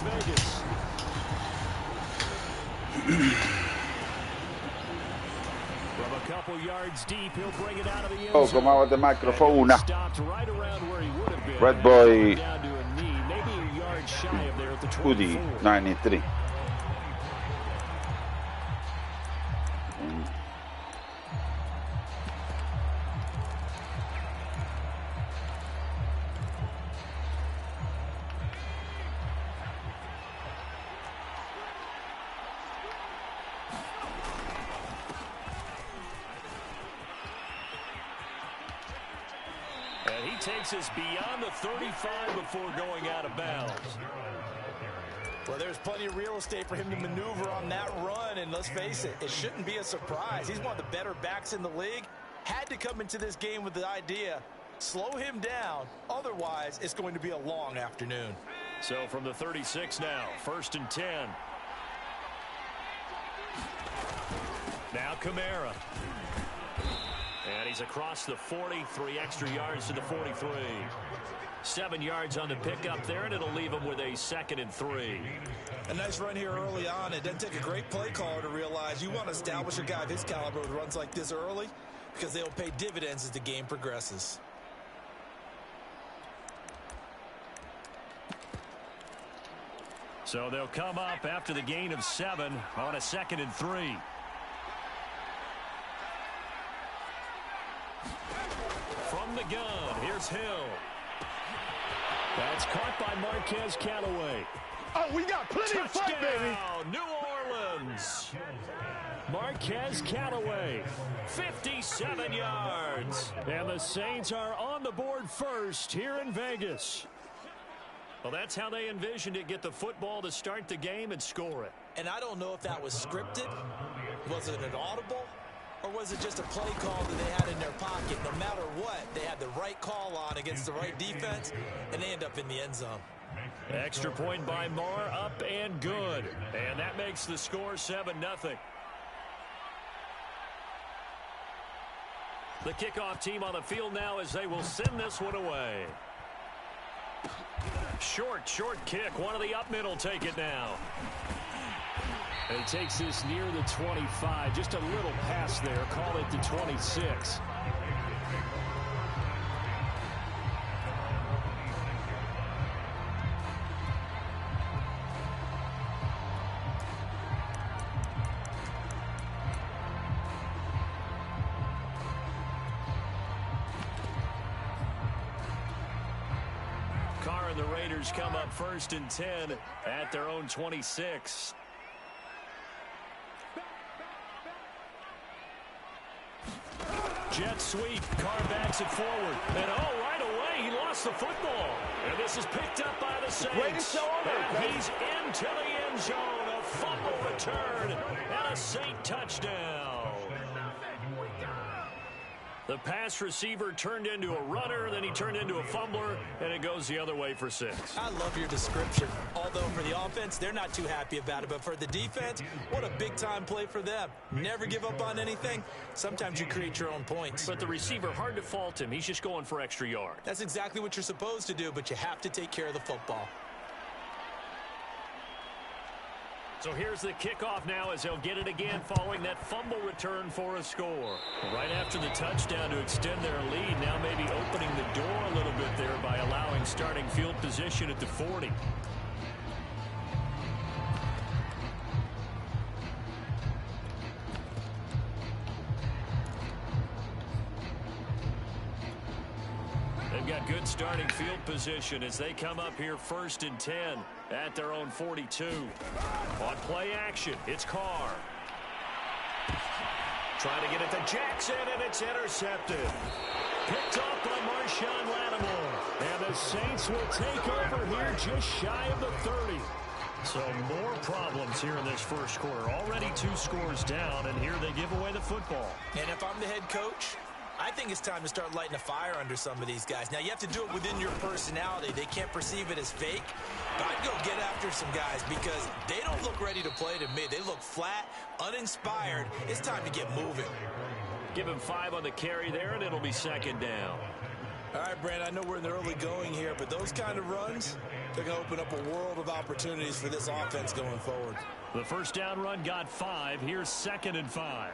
Las Vegas. From a couple yards deep, he'll bring it out of the end zone. Come out with the microphone. Stopped right around where he would have been. Red Boy Down to a knee, maybe a yard shy of there at the 24. Hoodie 93. Takes us beyond the 35 before going out of bounds. Well, there's plenty of real estate for him to maneuver on that run, and let's face it, it shouldn't be a surprise. He's one of the better backs in the league. Had to come into this game with the idea, slow him down, otherwise it's going to be a long afternoon. So from the 36 now, 1st and 10. Now Kamara. And he's across the 40, 3 extra yards to the 43. 7 yards on the pickup there, and it'll leave him with a 2nd and 3. A nice run here early on. It doesn't take a great play caller to realize you want to establish a guy of his caliber with runs like this early because they'll pay dividends as the game progresses. So they'll come up after the gain of 7 on a 2nd and 3. From the gun, here's Hill. That's caught by Marquez Callaway. Oh, we got plenty of fun, baby. New Orleans. Marquez Callaway, 57 yards. And the Saints are on the board first here in Vegas. Well, that's how they envisioned it, get the football to start the game and score it. And I don't know if that was scripted. Was it an audible? Or was it just a play call that they had in their pocket? No matter what, they had the right call on against the right defense, and they end up in the end zone. Extra point by Marr, up and good. And that makes the score 7-0. The kickoff team on the field now as they will send this one away. Short kick. One of the up middle take it now. And he takes this near the 25. Just a little pass there. Call it the 26. Carr and the Raiders come up 1st and 10 at their own 26. Jet sweep. Carr backs it forward. And right away, he lost the football. And this is picked up by the Saints. And he's into the end zone. A fumble return and a Saint touchdown. The pass receiver turned into a runner, then he turned into a fumbler, and it goes the other way for 6. I love your description. Although for the offense, they're not too happy about it. But for the defense, what a big-time play for them. Never give up on anything. Sometimes you create your own points. But the receiver, hard to fault him. He's just going for extra yards. That's exactly what you're supposed to do, but you have to take care of the football. So here's the kickoff now as they'll get it again following that fumble return for a score. Right after the touchdown to extend their lead, now maybe opening the door a little bit there by allowing starting field position at the 40. They've got good starting field position as they come up here 1st and 10 at their own 42. On play action, it's Carr. Trying to get it to Jackson, and it's intercepted. Picked up by Marshawn Lattimore. And the Saints will take over here just shy of the 30. So more problems here in this first quarter. Already 2 scores down, and here they give away the football. And if I'm the head coach, I think it's time to start lighting a fire under some of these guys. Now, you have to do it within your personality. They can't perceive it as fake. But I'd go get after some guys because they don't look ready to play to me. They look flat, uninspired. It's time to get moving. Give him 5 on the carry there, and it'll be 2nd down. All right, Brandon, I know we're in the early going here, but those kind of runs, they're going to open up a world of opportunities for this offense going forward. The first down run got 5. Here's 2nd and 5.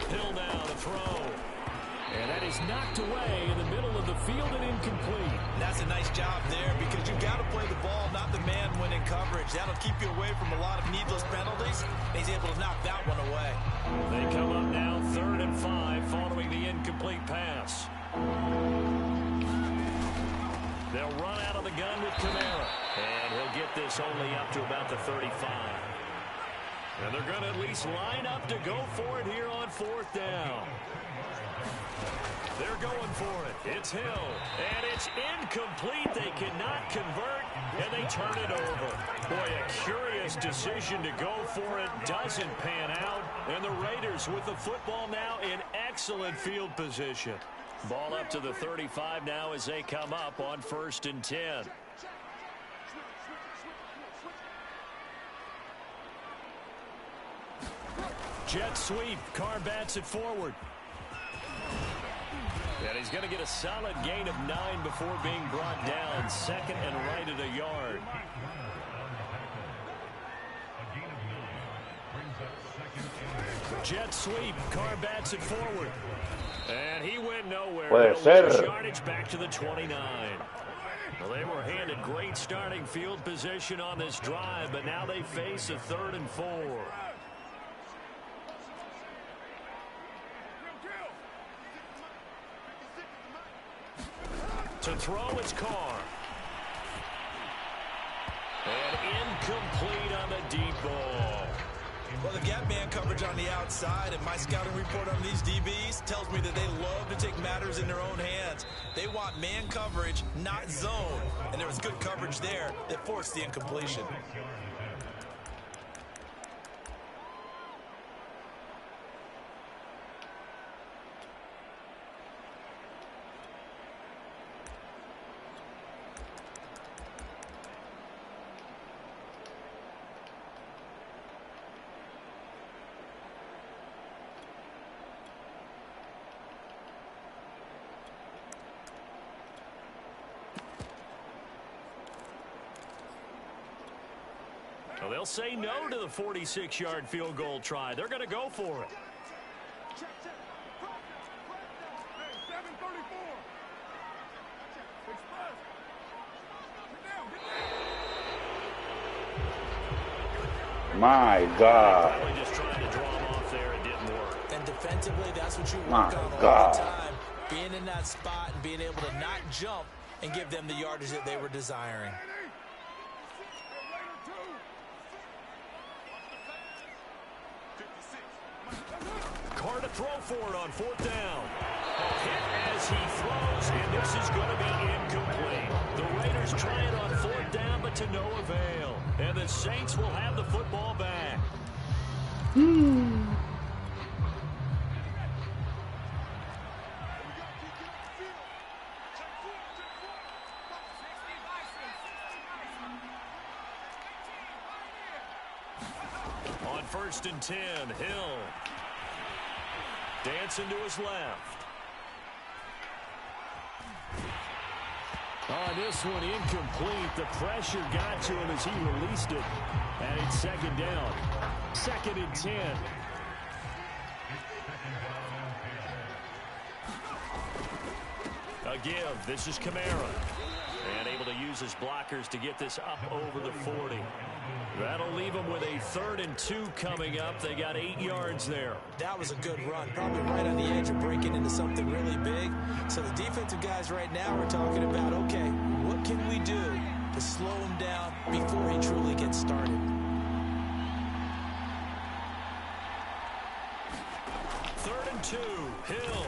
Hill now to throw. And that is knocked away in the middle of the field and incomplete. And that's a nice job there because you've got to play the ball, not the man when in coverage. That'll keep you away from a lot of needless penalties. And he's able to knock that one away. They come up now 3rd and 5 following the incomplete pass. They'll run out of the gun with Kamara. And he'll get this only up to about the 35. And they're going to at least line up to go for it here on 4th down. They're going for it. It's Hill. And it's incomplete. They cannot convert, and they turn it over. Boy, a curious decision to go for it. Doesn't pan out. And the Raiders with the football now in excellent field position. Ball up to the 35 now as they come up on 1st and 10. Jet sweep. Carr bats it forward. And he's going to get a solid gain of 9 before being brought down. 2nd and right at a yard. Jet sweep. Carr bats it forward. And he went nowhere. Yardage back to the 29. Well, they were handed great starting field position on this drive, but now they face a 3rd and 4. To throw, it's Carr. And incomplete on the deep ball. Well, they've got man coverage on the outside, and my scouting report on these DBs tells me that they love to take matters in their own hands. They want man coverage, not zone. And there was good coverage there that forced the incompletion. Well, they'll say no to the 46-yard field goal try. They're going to go for it. My God. Probably just trying to draw him off there. It didn't work. And defensively, that's what you work My on all God. the time. Being in that spot and being able to not jump and give them the yardage that they were desiring. Carr to throw for it on 4th down. Hit as he throws, and this is going to be incomplete. The Raiders try it on 4th down, but to no avail. And the Saints will have the football back. On 1st and 10, Hill. Dancing to his left. On this one, incomplete. The pressure got to him as he released it. And it's 2nd down. 2nd and 10. A give. This is Kamara. And able to use his blockers to get this up over the 40. That'll leave them with a 3rd and 2 coming up. They got 8 yards there. That was a good run, probably right on the edge of breaking into something really big. So the defensive guys right now are talking about, okay, what can we do to slow him down before he truly gets started? 3rd and 2, Hill.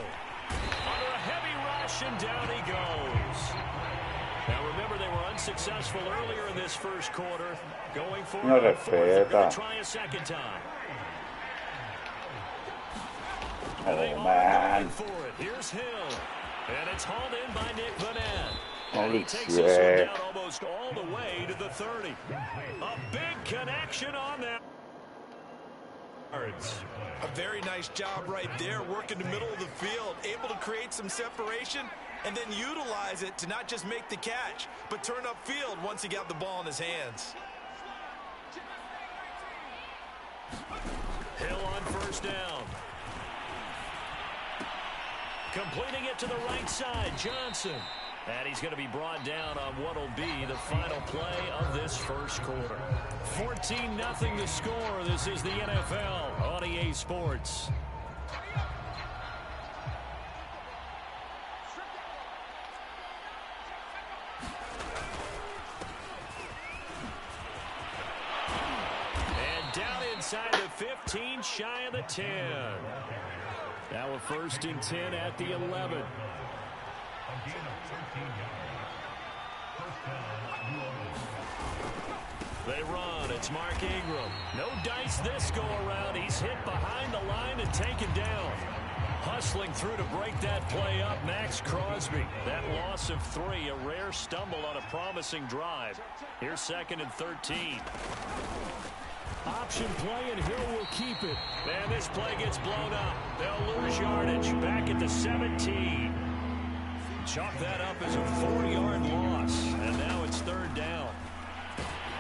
Under a heavy rush, and down he goes. Now remember, they were unsuccessful earlier in this first quarter. Going for No it. They're going respeta. to try a 2nd time. Oh, man. For it. Here's Hill. And it's hauled in by Nick Vanette. And Holy he takes this one shit. down almost all the way to the 30. A big connection on that. A very nice job right there, working the middle of the field, able to create some separation and then utilize it to not just make the catch, but turn upfield once he got the ball in his hands. Hill on first down. Completing it to the right side, Johnson. And he's going to be brought down on what will be the final play of this first quarter. 14-0 the score. This is the NFL on EA Sports. And down inside the 15, shy of the 10. Now a 1st and 10 at the 11. They run. It's Mark Ingram. No dice this go around. He's hit behind the line and taken down. Hustling through to break that play up, Max Crosby. That loss of 3, a rare stumble on a promising drive. Here's 2nd and 13. Option play, and Hill will keep it. And this play gets blown up. They'll lose yardage. Back at the 17. Chalk that up as a 4-yard loss. And now it's 3rd down.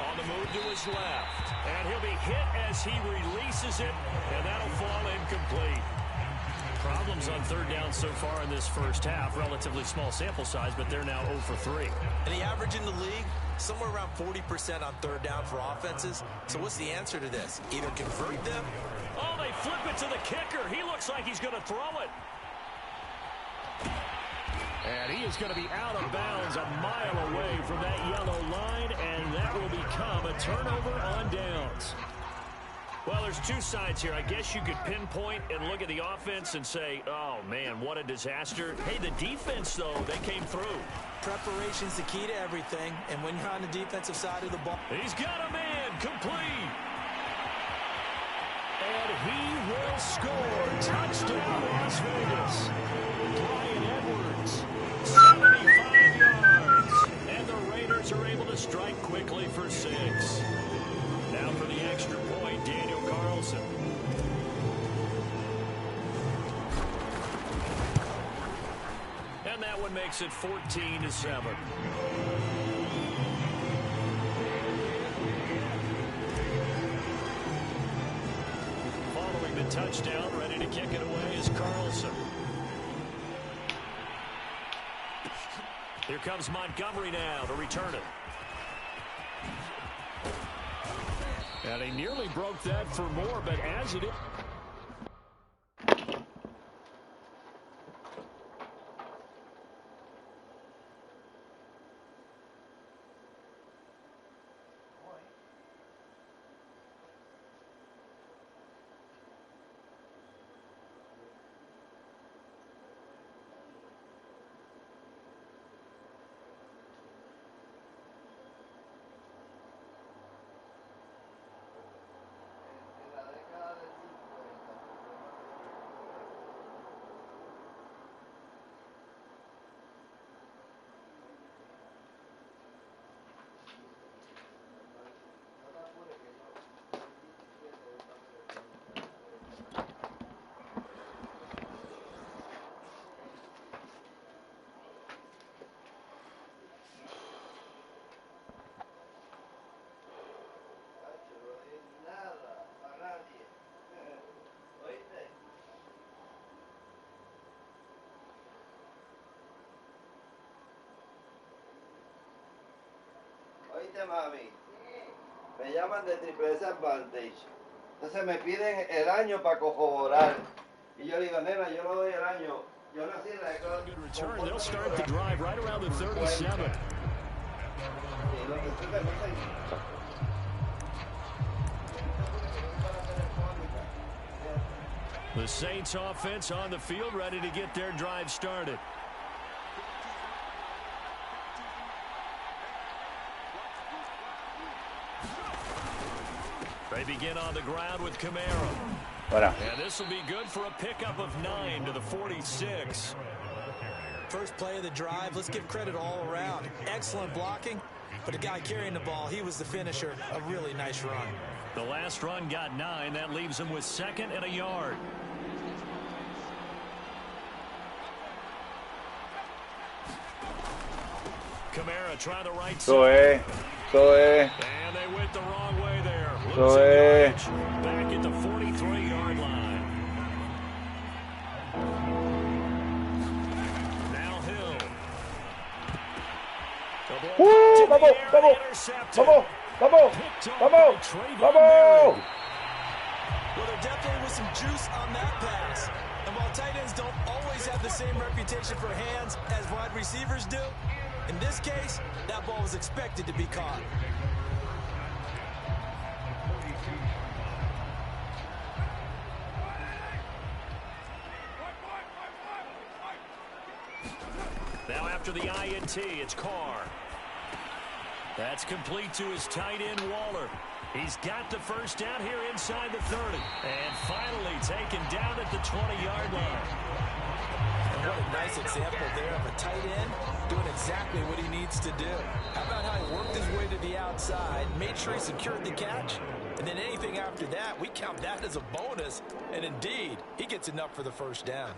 On the move to his left. And he'll be hit as he releases it. And that'll fall incomplete. Problems on 3rd down so far in this first half. Relatively small sample size, but they're now 0 for 3. And the average in the league, somewhere around 40% on 3rd down for offenses. So what's the answer to this? Either convert them. Oh, they flip it to the kicker. He looks like he's going to throw it. And he is going to be out of bounds a mile away from that yellow line, and that will become a turnover on downs. Well, there's two sides here. I guess you could pinpoint and look at the offense and say, oh, man, what a disaster. Hey, the defense, though, they came through. Preparation's the key to everything, and when you're on the defensive side of the ball. He's got a man complete. And he will score. Touchdown, Las Vegas. Bryan Edwards, 75 yards. And the Raiders are able to strike quickly for 6. Now for the extra point, Daniel Carlson. And that one makes it 14-7. Following the touchdown, ready to kick it away is Carlson. Here comes Montgomery now to return it. And he nearly broke that for more, but as it is. Oíste, mami, me llaman de Triple S Advantage. Entonces me piden el año para corroborar. Y yo digo, nena, yo no doy el año. Yo nací en la escuela. Good return. They'll start the drive right around the 37. The Saints offense on the field, ready to get their drive started. They begin on the ground with Camaro. Voilà. And this will be good for a pickup of 9 to the 46. First play of the drive, let's give credit all around. Excellent blocking, but the guy carrying the ball, he was the finisher. A really nice run. The last run got 9. That leaves him with 2nd and a yard. Kamara try the right side. And they went the wrong way there. Losing yardage back at the 43-yard line. Now Hill. Vamos. Well, there definitely was some juice on that pass. And while tight ends don't always have the same reputation for hands as wide receivers do, in this case, that ball was expected to be caught. Now after the INT, it's Carr. That's complete to his tight end, Waller. He's got the first down here inside the 30. And finally taken down at the 20-yard line. And what a nice example there of a tight end doing exactly what he needs to do. How about how he worked his way to the outside, made sure he secured the catch, and then anything after that, we count that as a bonus. And indeed, he gets enough for the first down.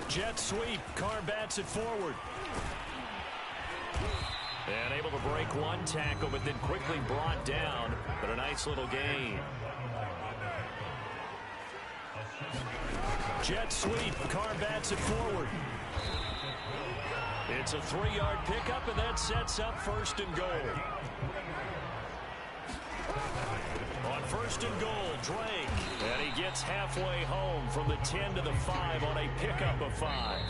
Jet sweep. Carr bats it forward. And able to break one tackle, but then quickly brought down. But a nice little gain. Jet sweep. Carr bats it forward. It's a 3-yard pickup, and that sets up 1st and goal. On 1st and goal, Drake. And he gets halfway home from the 10 to the 5 on a pickup of 5.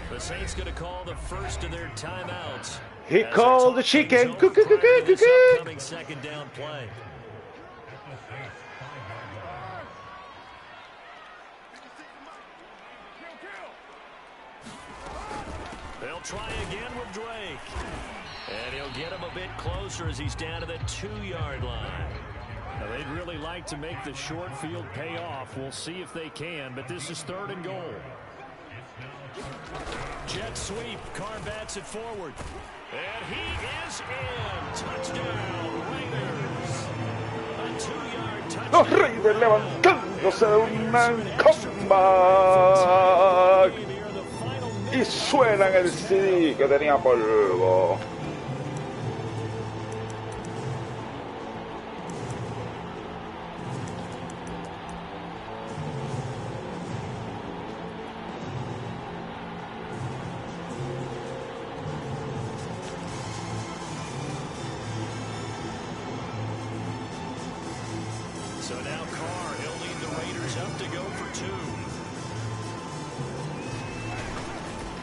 The Saints going to call the first of their timeouts. He called the chicken. Upcoming 2nd down play. They'll try again with Drake. And he'll get him a bit closer as he's down to the 2-yard line. Now, they'd really like to make the short field pay off. We'll see if they can, but this is 3rd and goal. Jet sweep. Carr bats it forward. And he is in. Touchdown, Raiders. A 2-yard touchdown. Los Raiders levantándose de un comeback. Y suenan el CD que tenía polvo. So now Carr, he'll lead the Raiders up to go for 2.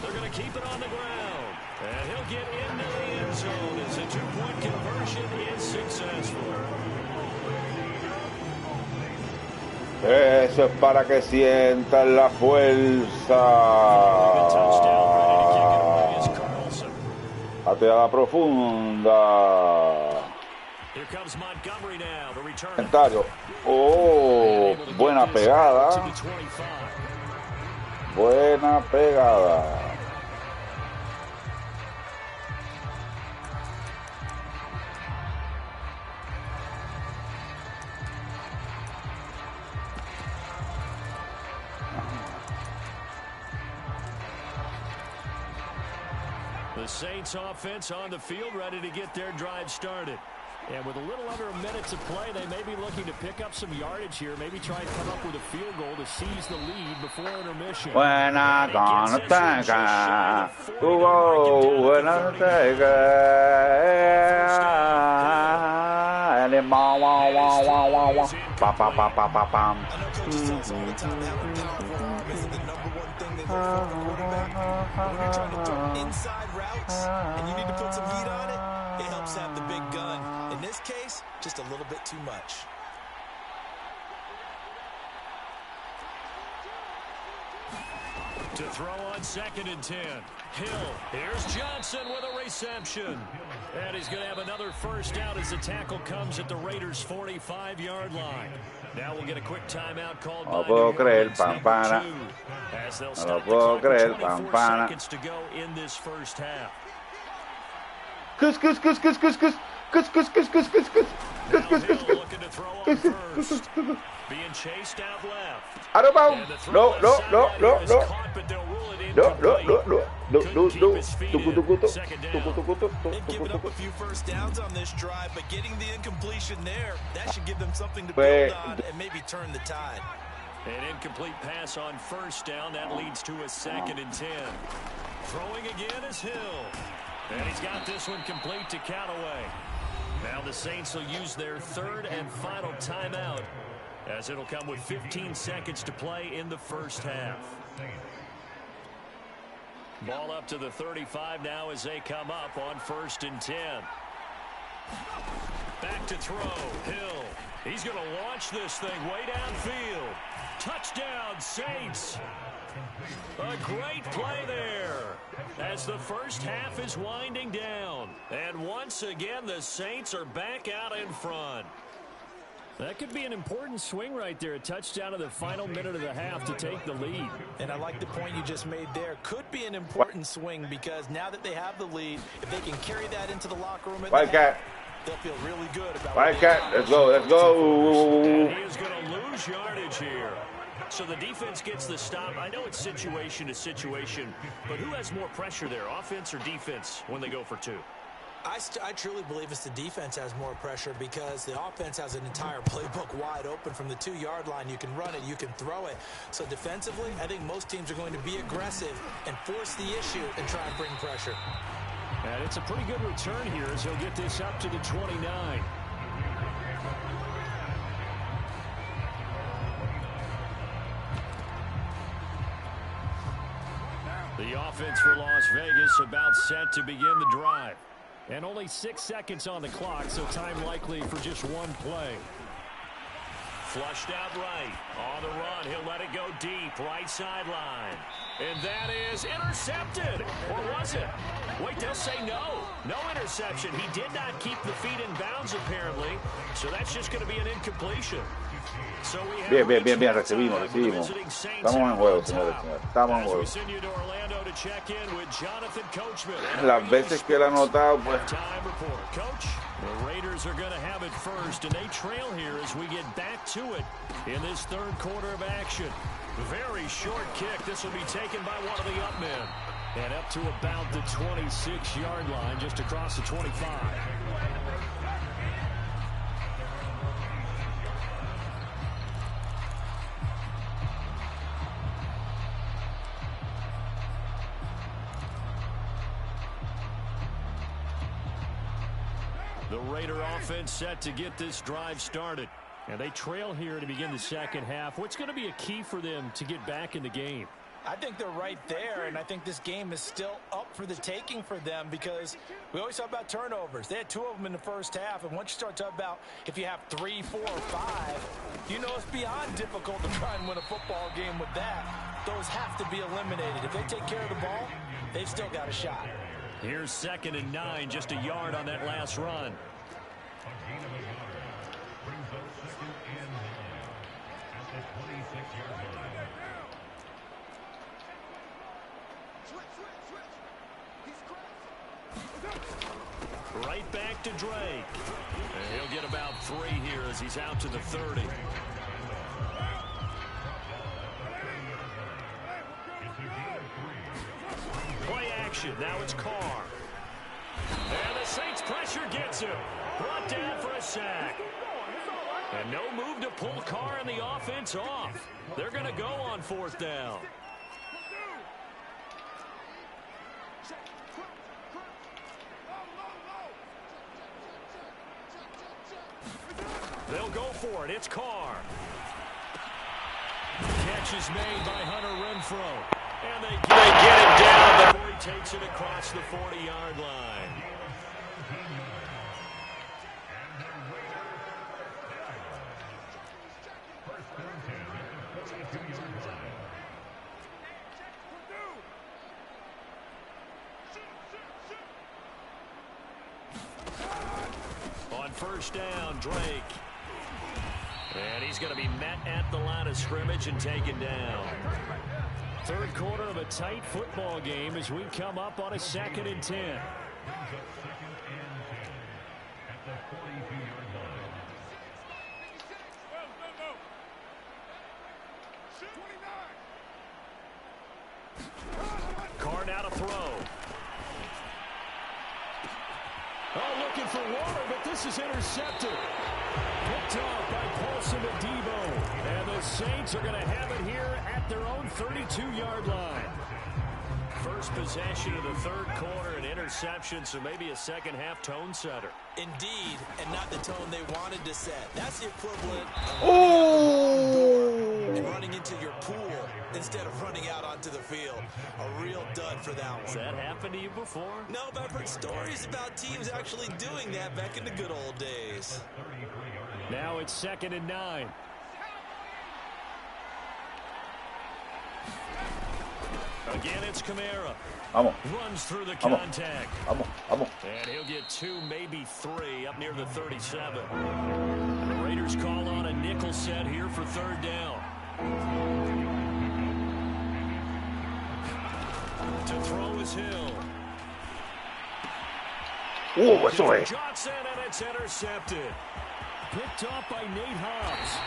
They're going to keep it on the ground. And he'll get into the end zone as a 2-point conversion is successful. Eso es para que sientan la fuerza. Pateada profunda. Here comes Montgomery now to return. Comentario. Oh, buena pegada. Buena pegada. The Saints offense on the field, ready to get their drive started. And with a little under a minute to play, they may be looking to pick up some yardage here. Maybe try and come up with a field goal to seize the lead before intermission. Buena Gonzaga. Buena Gonzaga. And then wow, wow, wow, wow, wow, wow. Pa, pa, pa, pa, pa, pam. I know coaches tell us all the time that having a powerful arm isn't the number one thing they look for in a quarterback. But when you're trying to throw inside routes and you need to put some heat on it, it helps have the big gun. In this case, just a little bit too much. To throw on 2nd and 10. Hill. Here's Johnson with a reception. And he's going to have another first down as the tackle comes at the Raiders' 45-yard line. Now we'll get a quick timeout called by New Orleans, number 2. As they'll stop the clock with 24 seconds to go in this first half. Now Hill looking to throw on first. Being chased out left. Out of bounds. No. Caught, but they'll rule it No. keep his feet in. Second down. They've given up a few first downs on this drive, but getting the incompletion there, that should give them something to build on and maybe turn the tide. An incomplete pass on first down. That leads to a 2nd and 10. Throwing again is Hill. And he's got this one complete to Callaway. Now the Saints will use their 3rd and final timeout, as it'll come with 15 seconds to play in the first half. Ball up to the 35 now as they come up on 1st and 10. Back to throw. Hill. He's going to launch this thing way downfield. Touchdown, Saints. A great play there as the first half is winding down. And once again, the Saints are back out in front. That could be an important swing right there. A touchdown in the final minute of the half to take the lead. And I like the point you just made there. Could be an important swing because now that they have the lead, if they can carry that into the locker room, Wildcat. They'll feel really good about Wildcat. Let's go. And he is going to lose yardage here. So the defense gets the stop. I know it's situation to situation, but who has more pressure there, offense or defense, when they go for 2? I truly believe it's the defense has more pressure because the offense has an entire playbook wide open from the 2-yard line. You can run it, you can throw it. So defensively, I think most teams are going to be aggressive and force the issue and try and bring pressure. And it's a pretty good return here as he'll get this up to the 29. The offense for Las Vegas about set to begin the drive. And only 6 seconds on the clock, so time likely for just one play. Flushed out right. On the run, he'll let it go deep. Right sideline. And that is intercepted. Or was it? Wait, they'll say no. No interception. He did not keep the feet in bounds, apparently. So that's just going to be an incompletion. So we have Bien, recibimos. Estamos en juego, señores. Estamos en juego. Las veces que él ha anotado, pues. Coach, the Raiders are going to have it first, and they trail here as we get back to it in this 3rd quarter of action. Very short kick. This will be taken by one of the up men. And up to about the 26-yard line, just across the 25. The Raider offense set to get this drive started. And they trail here to begin the second half. What's going to be a key for them to get back in the game? I think they're right there, and I think this game is still up for the taking for them because we always talk about turnovers. They had 2 of them in the first half, and once you start talking about if you have 3, 4, or 5, you know it's beyond difficult to try and win a football game with that. Those have to be eliminated. If they take care of the ball, they've still got a shot. Here's 2nd and 9, just a yard on that last run. Right back to Drake. And he'll get about 3 here as he's out to the 30. Play action. Now it's Carr. And the Saints pressure gets him. Brought down for a sack. And no move to pull Carr and the offense off. They're going to go on 4th down. They'll go for it. It's Carr. Catch is made by Hunter Renfrow. And they get it down before he takes it across the 40-yard line. first down, Drake. And he's going to be met at the line of scrimmage and taken down. Third quarter of a tight football game as we come up on a 2nd and 10. Carr now to throw. Oh, looking for water, but this is intercepted. Picked off by Paulson Adebo. And the Saints are going to have it here at their own 32-yard line. First possession of the third quarter, an interception, so maybe a second-half tone setter. Indeed, and not the tone they wanted to set. That's the equivalent of and running into your pool instead of running out onto the field. A real dud for that one. Has that happened to you before? No, but I've heard stories about teams actually doing that back in the good old days. Now it's 2nd and 9. Again, it's Kamara. Runs through the contact. And he'll get 2, maybe 3, up near the 37. The Raiders call on a nickel set here for third down. To throw is Hill. Oh, eso es. Johnson, and it's intercepted. Picked off by Nate Hobbs.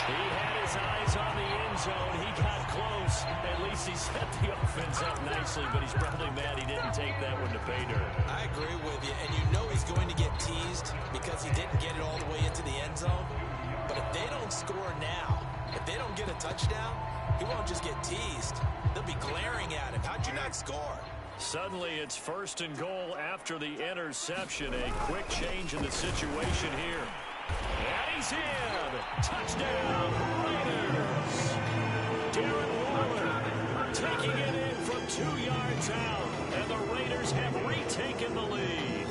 He had his eyes on the end zone. He got close. At least he set the offense up nicely, but he's probably mad he didn't take that one to pay dirt. I agree with you, and you know he's going to get teased because he didn't get it all the way into the end zone. But if they don't score now, if they don't get a touchdown, he won't just get teased. They'll be glaring at him. How'd you not score? Suddenly, it's 1st and goal after the interception. A quick change in the situation here. And he's in. Touchdown, Raiders. Darren Waller taking it in from 2 yards out. And the Raiders have retaken the lead.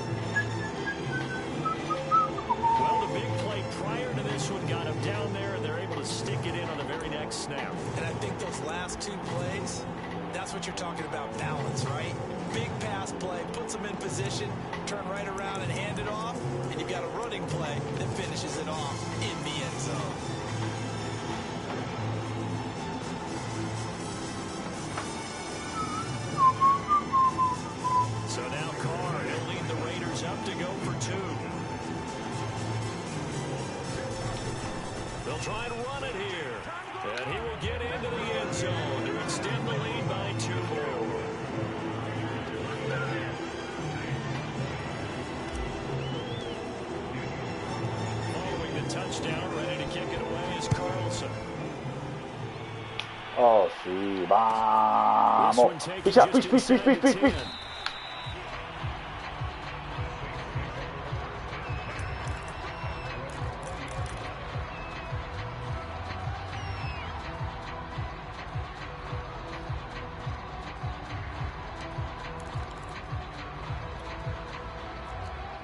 Well, the big play prior to this one got him down there, and they're able to stick it in on the very next snap. And I think those last 2 plays, that's what you're talking about, balance, right? Big pass play, puts them in position, turn right around and hand it off, and you've got a running play that finishes it off in the end zone. So now Carr, he'll lead the Raiders up to go for 2. They'll try and run it here. And he will get into the end zone to extend the lead by 2 more. Following the touchdown, ready to kick it away is Carlson. Oh, sí, vamos. Picha, picha.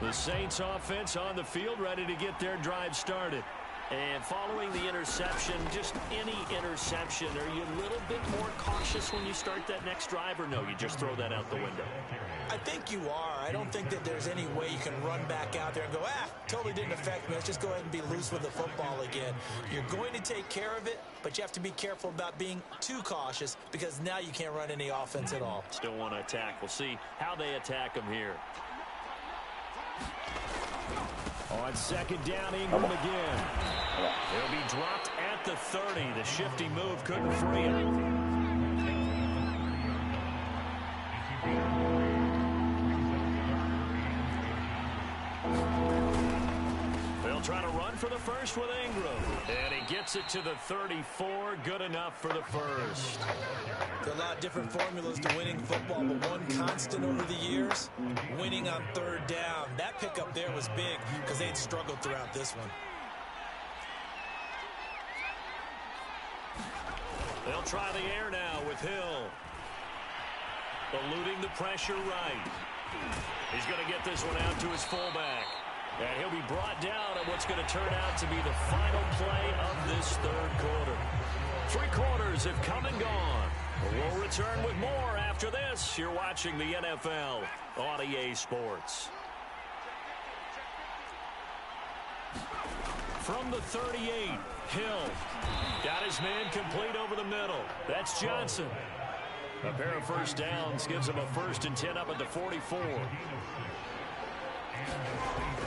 The Saints offense on the field, ready to get their drive started. And following the interception, just any interception, are you a little bit more cautious when you start that next drive, or no, you just throw that out the window? I think you are. I don't think that there's any way you can run back out there and go, totally didn't affect me. Let's just go ahead and be loose with the football again. You're going to take care of it, but you have to be careful about being too cautious because now you can't run any offense at all. Still want to attack. We'll see how they attack them here. On 2nd down, Ingram again. He'll be dropped at the 30. The shifty move couldn't free him. They'll try to run for the first with Ingram. And he gets it to the 34. Good enough for the first. There are a lot of different formulas to winning football, but one constant over the years, winning on 3rd down. That pickup there was big because they'd struggled throughout this one. They'll try the air now with Hill. Eluding the pressure right. He's going to get this one out to his fullback. And he'll be brought down at what's going to turn out to be the final play of this 3rd quarter. 3 quarters have come and gone. We'll return with more after this. You're watching the NFL on EA Sports. From the 38, Hill. Got his man complete over the middle. That's Johnson. A pair of first downs gives him a 1st and 10 up at the 44.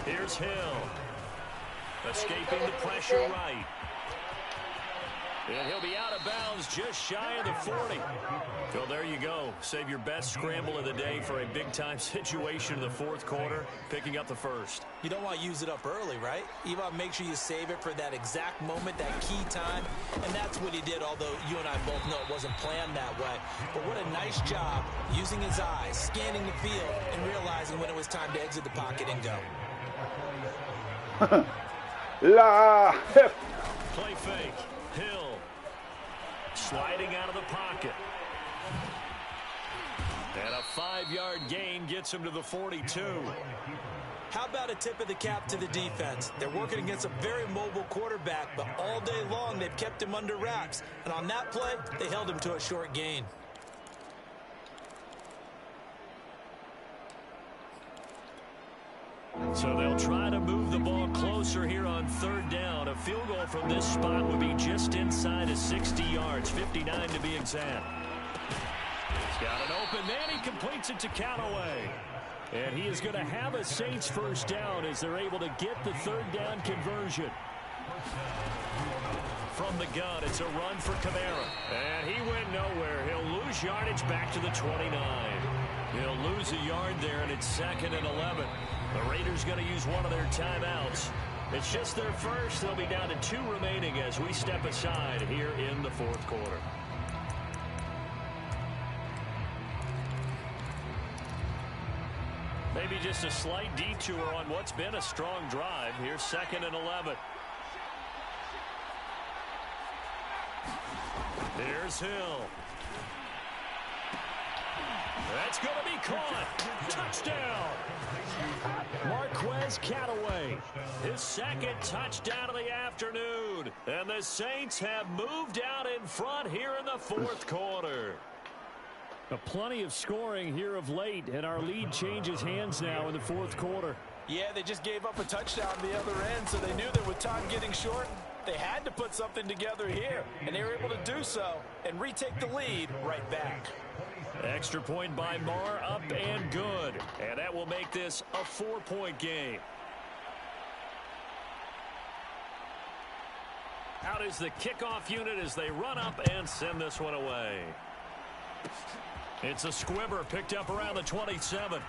Here's Hill. Escaping the pressure right. And he'll be out of bounds just shy of the 40. So there you go. Save your best scramble of the day for a big-time situation in the 4th quarter, picking up the 1st. You don't want to use it up early, right? You want to make sure you save it for that exact moment, that key time. And that's what he did, although you and I both know it wasn't planned that way. But what a nice job using his eyes, scanning the field, and realizing when it was time to exit the pocket and go. Play fake. Hill. Sliding out of the pocket. And a 5-yard gain gets him to the 42. How about a tip of the cap to the defense? They're working against a very mobile quarterback, but all day long they've kept him under wraps. And on that play, they held him to a short gain. So they'll try to move the ball closer here on 3rd down. A field goal from this spot would be just inside of 60 yards, 59 to be exact. He's got an open man. He completes it to Callaway. And he is going to have a Saints 1st down as they're able to get the 3rd down conversion. From the gun, it's a run for Kamara. And he went nowhere. He'll lose yardage back to the 29. He'll lose a yard there, and it's 2nd and 11. The Raiders going to use one of their timeouts. It's just their first. They'll be down to 2 remaining as we step aside here in the 4th quarter. Maybe just a slight detour on what's been a strong drive. Here's 2nd and 11. There's Hill. That's going to be caught. Touchdown. Marquez Callaway. His 2nd touchdown of the afternoon. And the Saints have moved out in front here in the 4th quarter. Plenty of scoring here of late, and our lead changes hands now in the 4th quarter. Yeah, they just gave up a touchdown on the other end, so they knew that with time getting short, they had to put something together here, and they were able to do so and retake the lead right back. Extra point by Marr, up and good. And that will make this a 4-point game. Out is the kickoff unit as they run up and send this one away. It's a squibber picked up around the 27.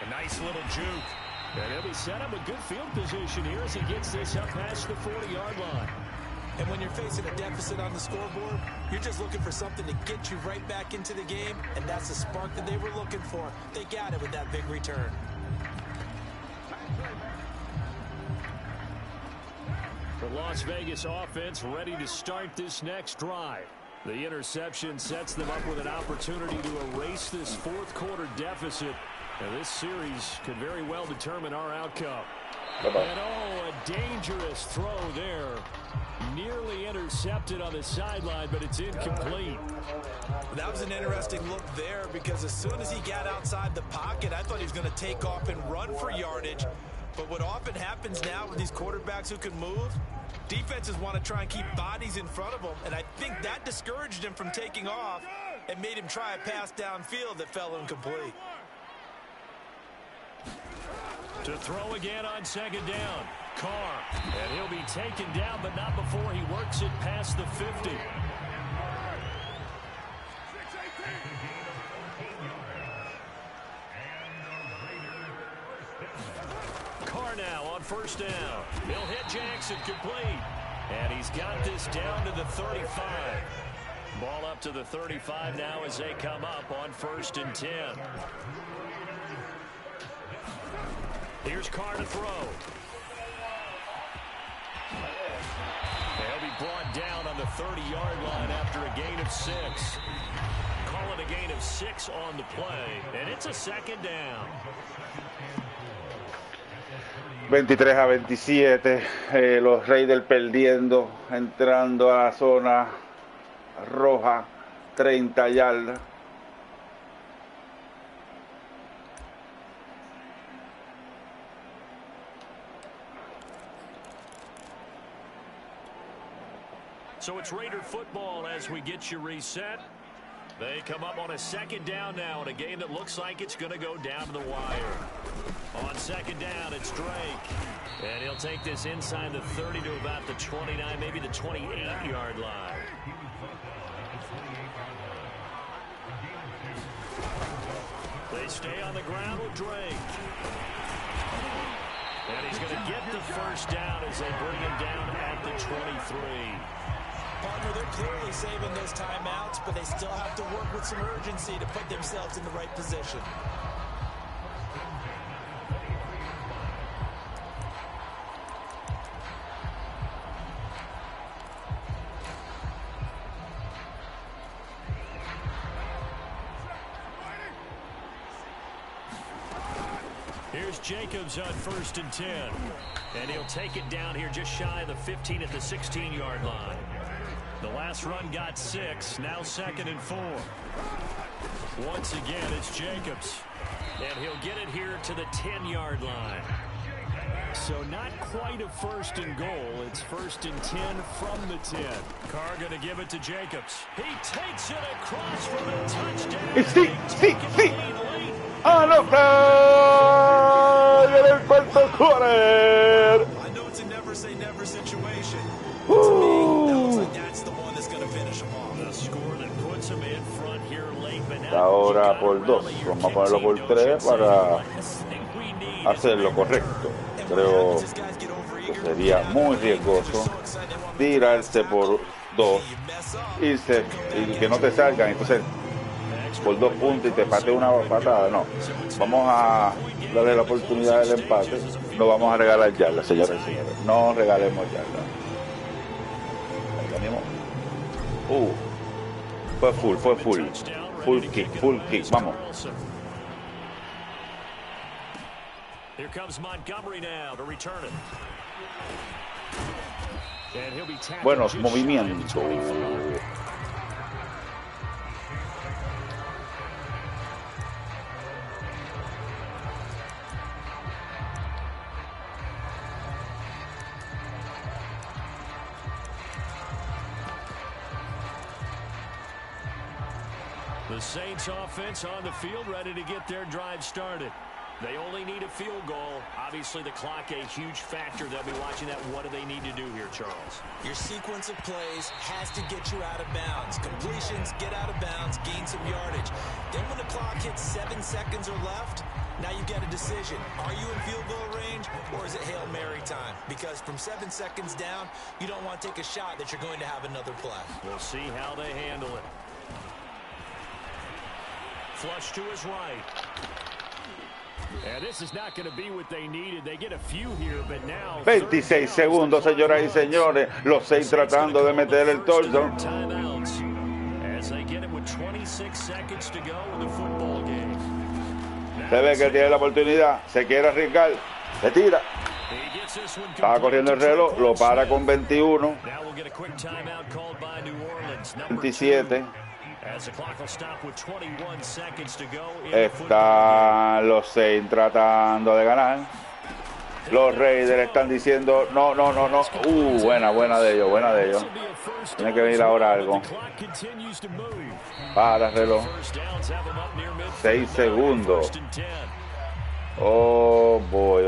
A nice little juke. And he'll be set up a good field position here as he gets this up past the 40-yard line. And when you're facing a deficit on the scoreboard, you're just looking for something to get you right back into the game, and that's the spark that they were looking for. They got it with that big return. The Las Vegas offense ready to start this next drive. The interception sets them up with an opportunity to erase this 4th quarter deficit. And this series could very well determine our outcome. And oh, a dangerous throw there. Nearly intercepted on the sideline, but it's incomplete. That was an interesting look there because as soon as he got outside the pocket, I thought he was going to take off and run for yardage. But what often happens now with these quarterbacks who can move, defenses want to try and keep bodies in front of them, and I think that discouraged him from taking off and made him try a pass downfield that fell incomplete. To throw again on 2nd down. Carr. And he'll be taken down, but not before he works it past the 50. Carr now on 1st down. He'll hit Jackson complete. And he's got this down to the 35. Ball up to the 35 now as they come up on 1st and 10. Here's Carr to throw. They'll be brought down on the 30-yard line after a gain of 6. Call it a gain of 6 on the play, and it's a 2nd down. 23-27, los Raiders perdiendo, entrando a la zona roja, 30 yardas. So it's Raider football as we get you reset. They come up on a second down now in a game that looks like it's going to go down to the wire. On second down, it's Drake. And he'll take this inside the 30 to about the 29, maybe the 28-yard line. They stay on the ground with Drake. And he's going to get the first down as they bring him down at the 23. Partner, they're clearly saving those timeouts, but they still have to work with some urgency to put themselves in the right position. Here's Jacobs on 1st and 10. And he'll take it down here just shy of the 15 at the 16-yard line. The last run got 6, now 2nd and 4. Once again, it's Jacobs. And he'll get it here to the 10-yard line. So not quite a 1st and goal. It's 1st and 10 from the 10. Carr going to give it to Jacobs. He takes it across for the touchdown. Sí. ¡Anota! ¡El cuarto corner! I know it's a never say never situation. But to me, that looks like that's the one that's going to finish them off. The score that puts him in front here late. Ahora por 2. Vamos a ponerlo por 3 para hacer lo correcto. Creo que sería muy riesgoso tirarse por 2 y que no te salgan. Entonces por 2 puntos y te pate una patada. No, vamos a darle la oportunidad del empate. No vamos a regalar yardas, señores y señores. No regalemos yardas. Ahí venimos. Fue full kick, vamos. Here comes Montgomery now to return it. And he'll be tackled. Buenos movimientos. The Saints offense on the field, ready to get their drive started. They only need a field goal. Obviously, the clock a huge factor. They'll be watching that. What do they need to do here, Charles? Your sequence of plays has to get you out of bounds. Completions, get out of bounds, gain some yardage. Then when the clock hits 7 seconds or left, now you get a decision. Are you in field goal range, or is it Hail Mary time? Because from 7 seconds down, you don't want to take a shot that you're going to have another play. We'll see how they handle it. Flush to his right. And this is not going to be what they needed. They get a few here, but now 26 segundos, señoras y señores. Los Saints tratando de meter el touchdown. As they get it with 26 seconds to go in the football game. Se ve que tiene la oportunidad. Se quiere arriesgar. Se tira. Estaba corriendo el reloj. Lo para con 21. 27. Están los Saints tratando de ganar. Los Raiders están diciendo no. Buena de ellos. Tiene que venir ahora algo. Para el reloj. 6 segundos. Oh boy.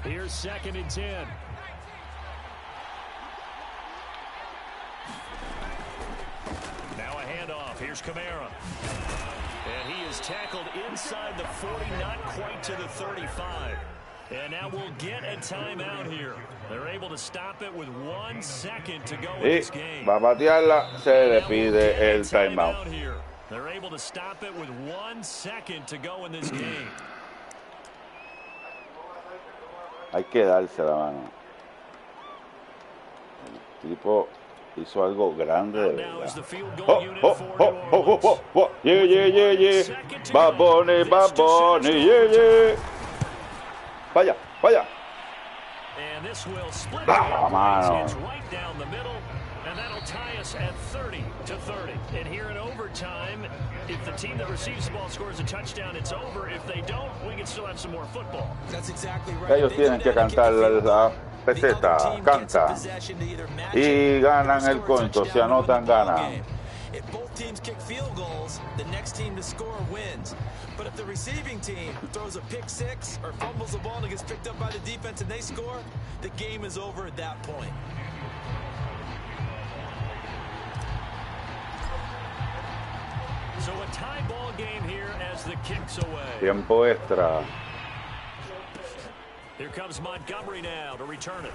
Here's 2nd and 10. Now a handoff. Here's Kamara. And he is tackled inside the 40, not quite to the 35. And now we'll get a timeout here. They're able to stop it with 1 second to go in this game. Va a patearla, se le pide el timeout. They're able to stop it with 1 second to go in this game. Hay que darse la mano. El tipo hizo algo grande de verdad. Yeah. Bad Bunny, yeah. Vaya. And this will split mano. right down the middle, and And that'll tie us at 30-30. And here in overtime, if the team that receives the ball scores a touchdown, it's over. If they don't, we can still have some more football. That's exactly right. Ellos tienen que cantar la peseta, canta. Y ganan el coin toss, si anotan, ganan. If both teams kick field goals, the next team to score wins. But if the receiving team throws a pick six or fumbles the ball and it gets picked up by the defense and they score, the game is over at that point. So a tie ball game here as the kick's away. Tiempo extra. Here comes Montgomery now to return it.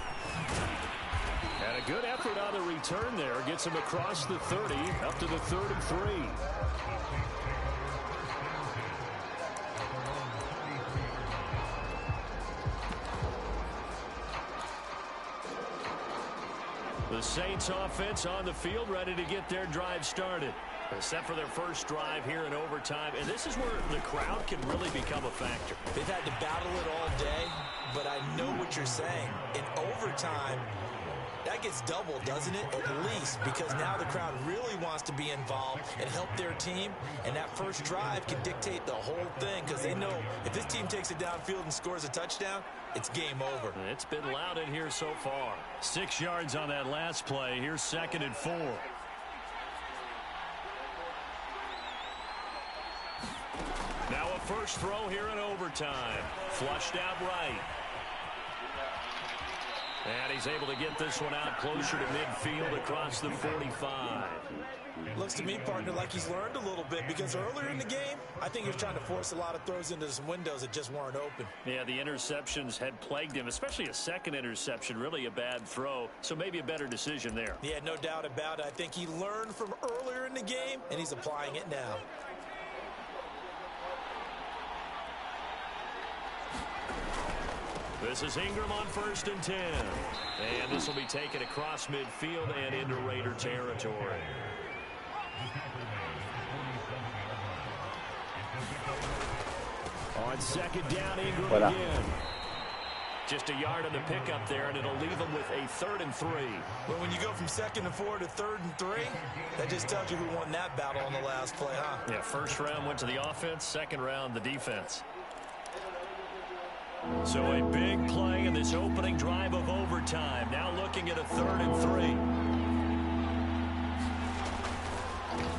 And a good effort on the return there. Gets him across the 30, up to the 3rd and 3. The Saints offense on the field, ready to get their drive started. Set for their first drive here in overtime. And this is where the crowd can really become a factor. They've had to battle it all day, but I know what you're saying. In overtime, that gets doubled, doesn't it? At least, because now the crowd really wants to be involved and help their team. And that first drive can dictate the whole thing because they know if this team takes it downfield and scores a touchdown, it's game over. It's been loud in here so far. 6 yards on that last play. Here's 2nd and 4. Now a first throw here in overtime. Flushed out right. And he's able to get this one out closer to midfield across the 45. Looks to me, partner, like he's learned a little bit because earlier in the game, I think he was trying to force a lot of throws into some windows that just weren't open. Yeah, the interceptions had plagued him, especially a second interception, really a bad throw. So maybe a better decision there. Yeah, no doubt about it. I think he learned from earlier in the game, and he's applying it now. This is Ingram on 1st and 10. And this will be taken across midfield and into Raider territory. On 2nd down, Ingram again. Just a yard on the pickup there, and it'll leave him with a 3rd and 3. But when you go from 2nd and 4 to 3rd and 3, that just tells you who won that battle on the last play, huh? Yeah, first round went to the offense, second round the defense. So a big play in this opening drive of overtime. Now looking at a 3rd and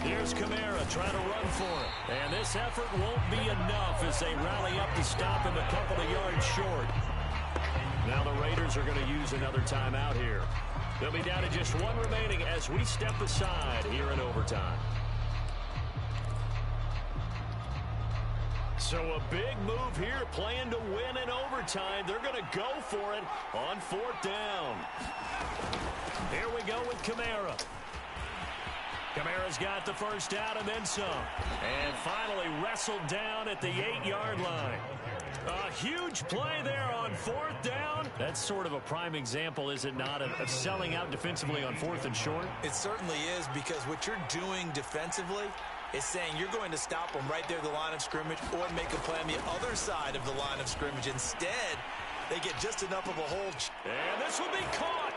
3. Here's Kamara trying to run for it. And this effort won't be enough as they rally up to stop him a couple of yards short. Now the Raiders are going to use another timeout here. They'll be down to just one remaining as we step aside here in overtime. So a big move here, playing to win in overtime. They're going to go for it on 4th down. Here we go with Kamara. Kamara's got the first down and then some. And finally wrestled down at the 8-yard line. A huge play there on 4th down. That's sort of a prime example, is it not, of selling out defensively on 4th and short? It certainly is, because what you're doing defensively is saying you're going to stop them right there at the line of scrimmage or make a play on the other side of the line of scrimmage. Instead, they get just enough of a hold. And this will be caught.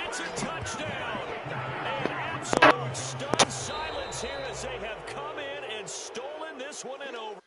It's a touchdown. An absolute stunned silence here as they have come in and stolen this one in over.